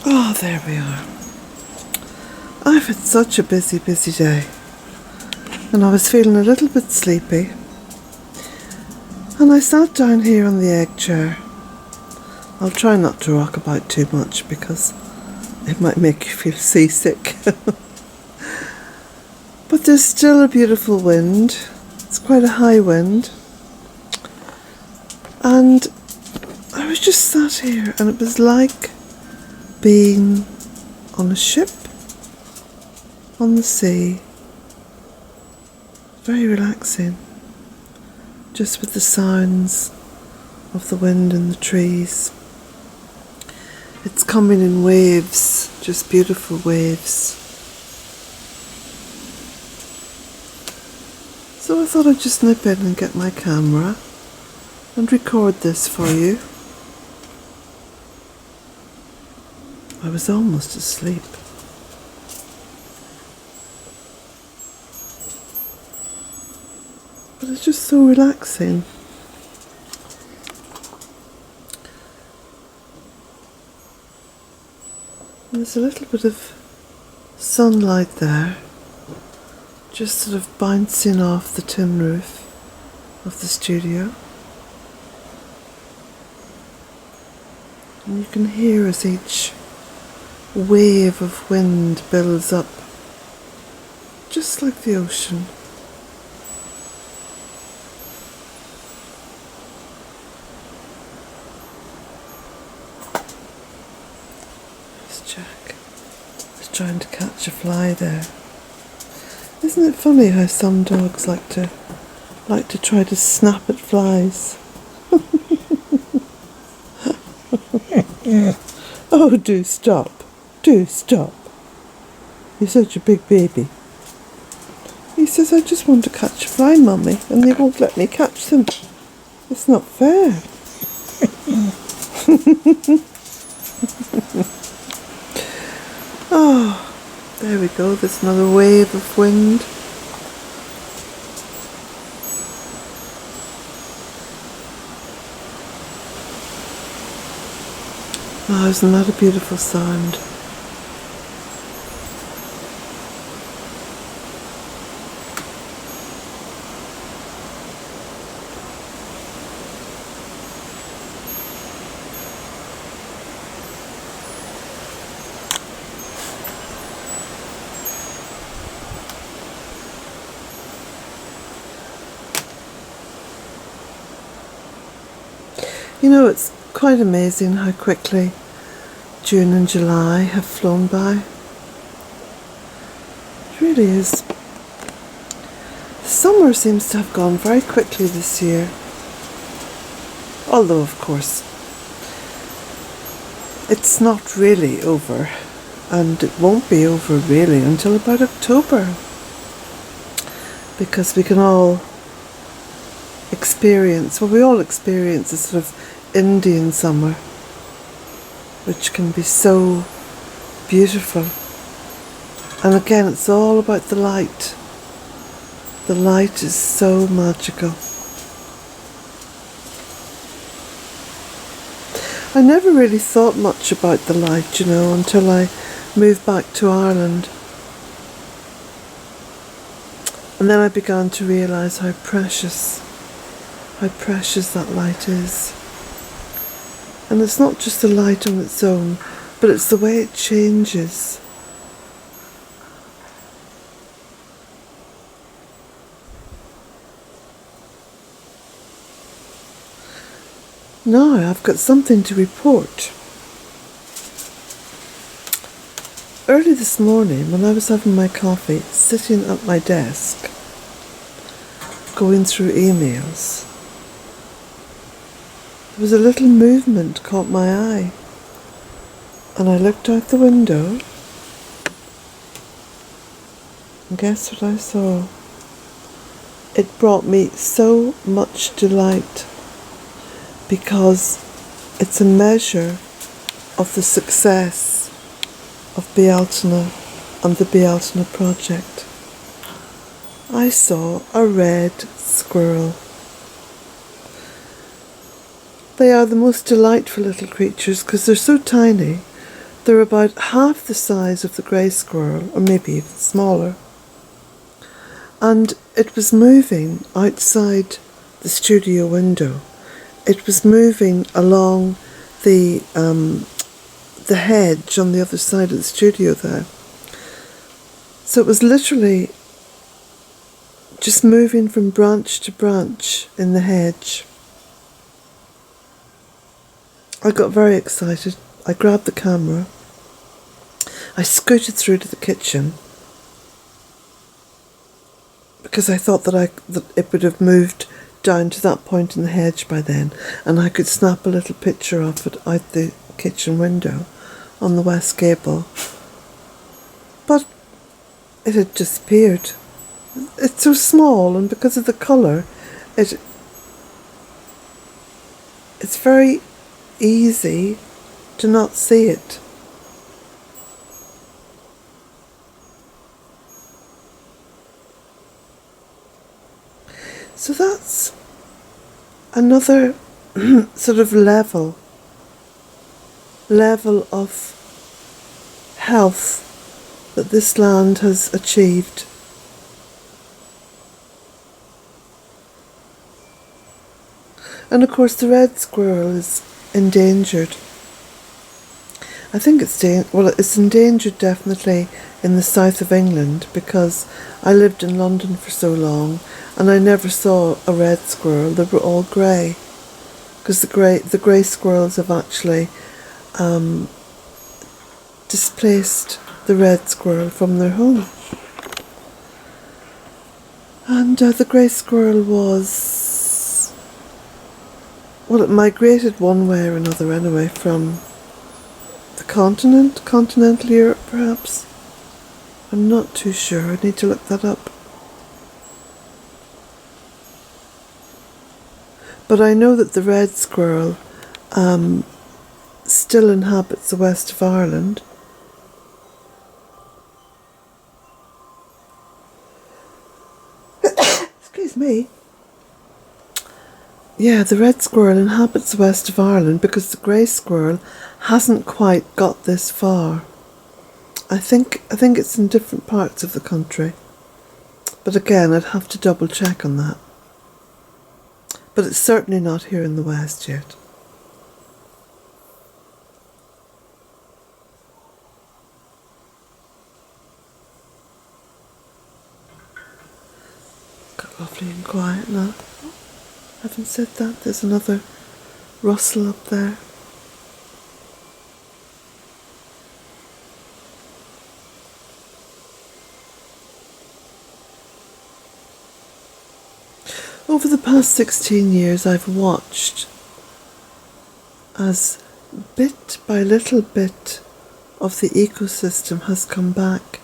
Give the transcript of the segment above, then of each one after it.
Oh, there we are. I've had such a busy day, and I was feeling a little bit sleepy, and I sat down here on the egg chair. I'll try not to rock about too much because it might make you feel seasick. But there's still a beautiful wind. It's quite a high wind. And I was just sat here, and it was like being on a ship on the sea. Very relaxing. Just with the sounds of the wind and the trees. It's coming in waves, just beautiful waves. So I thought I'd just nip in and get my camera and record this for you. I was almost asleep. But it's just so relaxing. And there's a little bit of sunlight there, just sort of bouncing off the tin roof of the studio. And you can hear as each wave of wind builds up, just like the ocean. Jack was trying to catch a fly there. Isn't it funny how some dogs like to try to snap at flies? Oh, do stop. Do stop. You're such a big baby. He says, I just want to catch a fly, Mummy, and they won't let me catch them. It's not fair. Oh, there we go, there's another wave of wind. Oh, isn't that a beautiful sound? You know, it's quite amazing how quickly June and July have flown by. It really is. The summer seems to have gone very quickly this year. Although, of course, it's not really over, and it won't be over really until about October, because we can all experience, well, we all experience a sort of Indian summer, which can be so beautiful. And again, it's all about the light. The light is so magical. I never really thought much about the light, you know, until I moved back to Ireland. And then I began to realise how precious that light is. And it's not just the light on its own, but it's the way it changes. Now I've got something to report. Early this morning, when I was having my coffee, sitting at my desk, going through emails, there was a little movement caught my eye, and I looked out the window, and guess what I saw? It brought me so much delight, because it's a measure of the success of Bealtaine and the Bealtaine project. I saw a red squirrel. They are the most delightful little creatures because they're so tiny, They're about half the size of the grey squirrel, or maybe even smaller. And it was moving outside the studio window. It was moving along the hedge on the other side of the studio there. So it was literally just moving from branch to branch in the hedge. I got very excited. I grabbed the camera. I scooted through to the kitchen because I thought that it would have moved down to that point in the hedge by then, and I could snap a little picture of it out the kitchen window on the west gable. But it had disappeared. It's so small, and because of the colour, it's very easy to not see it. So that's another sort of level of health that this land has achieved. And of course the red squirrel is endangered. I think it's endangered definitely in the south of England, because I lived in London for so long and I never saw a red squirrel. They were all grey, because the grey squirrels have actually displaced the red squirrel from their home. And the grey squirrel it migrated one way or another anyway from the continental Europe perhaps. I'm not too sure, I need to look that up. But I know that the red squirrel still inhabits the west of Ireland. Excuse me. Yeah, the red squirrel inhabits the west of Ireland because the grey squirrel hasn't quite got this far. I think it's in different parts of the country. But again, I'd have to double check on that. But it's certainly not here in the west yet. Got lovely and quiet now. Having said that, there's another rustle up there. Over the past 16 years, I've watched as bit by little bit of the ecosystem has come back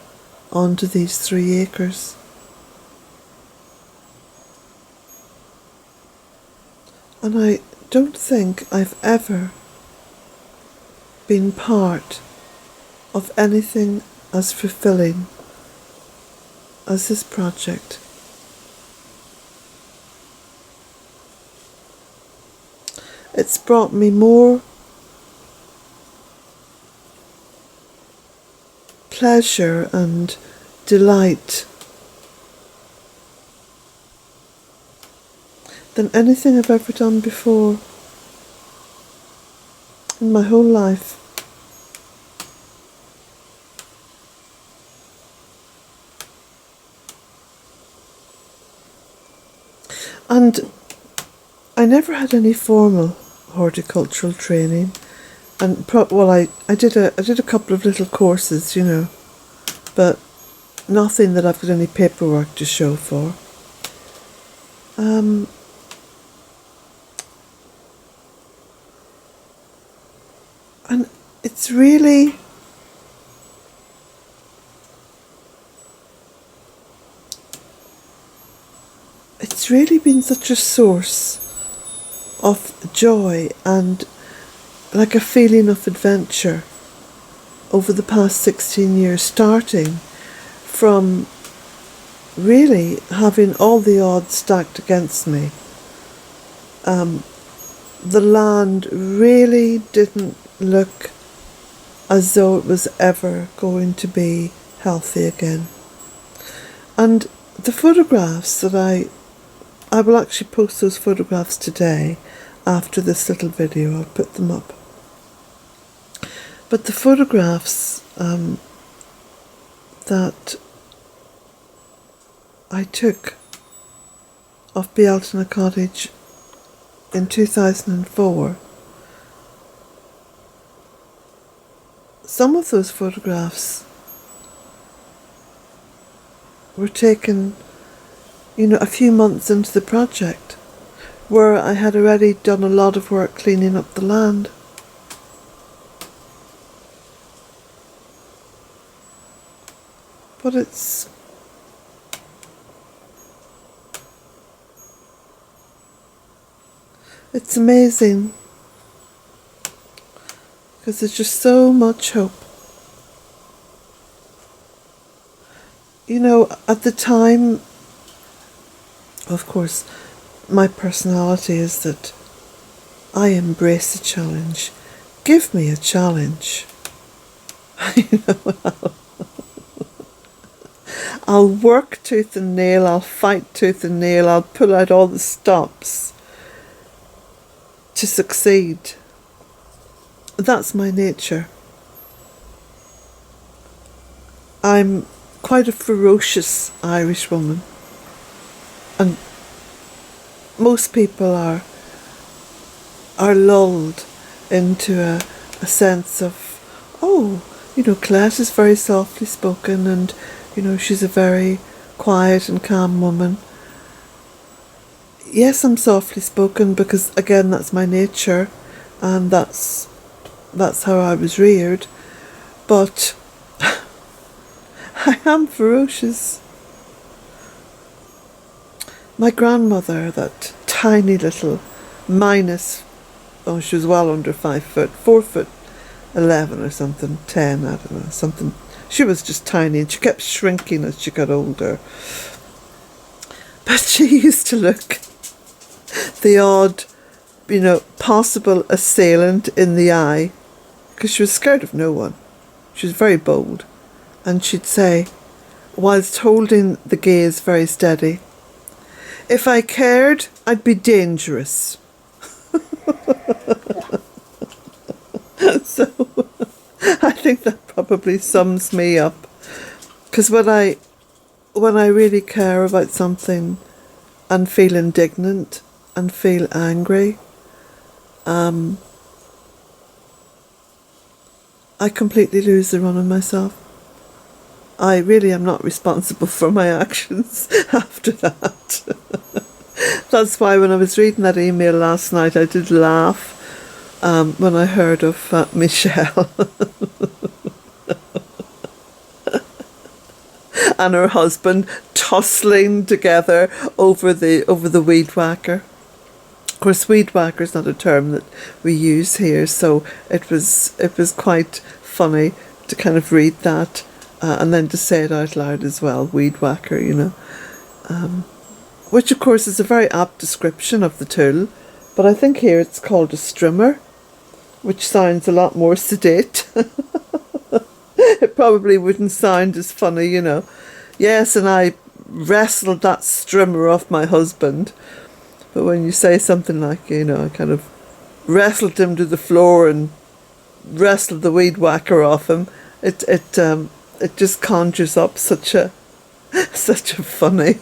onto these 3 acres. And I don't think I've ever been part of anything as fulfilling as this project. It's brought me more pleasure and delight than anything I've ever done before in my whole life. And I never had any formal horticultural training, and I did a couple of little courses, but nothing that I've got any paperwork to show for. And it's really been such a source of joy and like a feeling of adventure over the past 16 years, starting from really having all the odds stacked against me. The land really didn't look as though it was ever going to be healthy again. And the photographs that I will actually post those photographs today after this little video. I'll put them up. But the photographs that I took of Bealtaine Cottage in 2004, some of those photographs were taken, a few months into the project, where I had already done a lot of work cleaning up the land. But it's amazing, because there's just so much hope. At the time, of course, my personality is that I embrace a challenge. Give me a challenge. I'll work tooth and nail, I'll fight tooth and nail, I'll pull out all the stops to succeed. That's my nature. I'm quite a ferocious Irish woman, and most people are lulled into a sense of, Colette is very softly spoken, and she's a very quiet and calm woman. Yes, I'm softly spoken because, again, that's my nature, and that's how I was reared. But I am ferocious. My grandmother, that tiny little she was well under 5 foot, 4'11" or something, 10, I don't know, something. She was just tiny, and she kept shrinking as she got older. But she used to look the odd, possible assailant in the eye, because she was scared of no one. She was very bold. And she'd say, whilst holding the gaze very steady, "If I cared, I'd be dangerous." So I think that probably sums me up, because when I really care about something and feel indignant and feel angry, I completely lose the run of myself. I really am not responsible for my actions after that. That's why when I was reading that email last night, I did laugh when I heard of Michelle and her husband tussling together over the weed whacker. Of course, weed whacker is not a term that we use here, so it was quite funny to kind of read that and then to say it out loud as well, weed whacker, which of course is a very apt description of the tool, but I think here it's called a strimmer, which sounds a lot more sedate. It probably wouldn't sound as funny, Yes, and I wrestled that strimmer off my husband. But when you say something like, I kind of wrestled him to the floor and wrestled the weed whacker off him, it just conjures up such a funny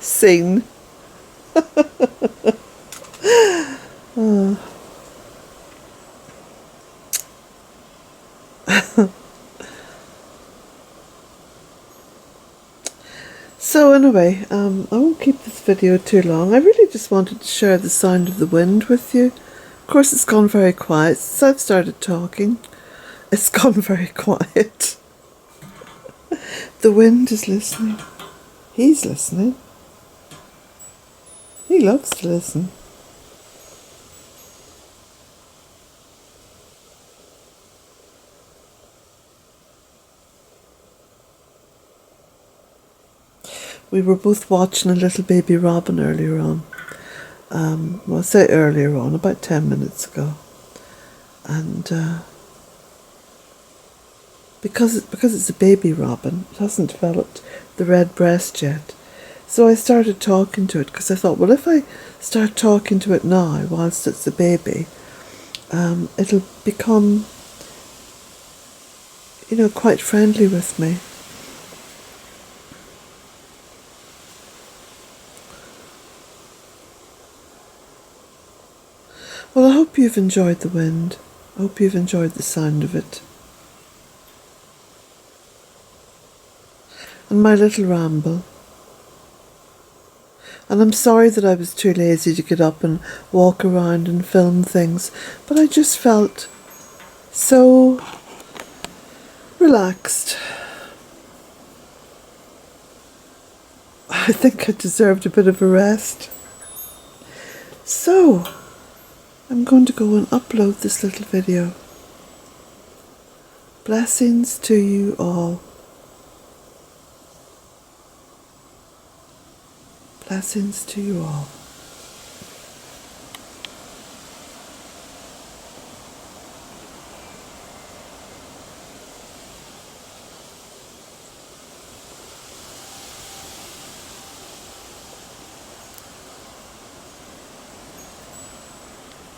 scene. Oh. So anyway, I won't keep this video too long. I really just wanted to share the sound of the wind with you. Of course, it's gone very quiet since I've started talking. It's gone very quiet. The wind is listening. He's listening. He loves to listen. We were both watching a little baby robin earlier on. Well, I say earlier on, about 10 minutes ago. And because it's a baby robin, it hasn't developed the red breast yet. So I started talking to it because I thought, well, if I start talking to it now whilst it's a baby, it'll become, quite friendly with me. Well, I hope you've enjoyed the wind. I hope you've enjoyed the sound of it. And my little ramble. And I'm sorry that I was too lazy to get up and walk around and film things, but I just felt so relaxed. I think I deserved a bit of a rest. So, I'm going to go and upload this little video. Blessings to you all. Blessings to you all.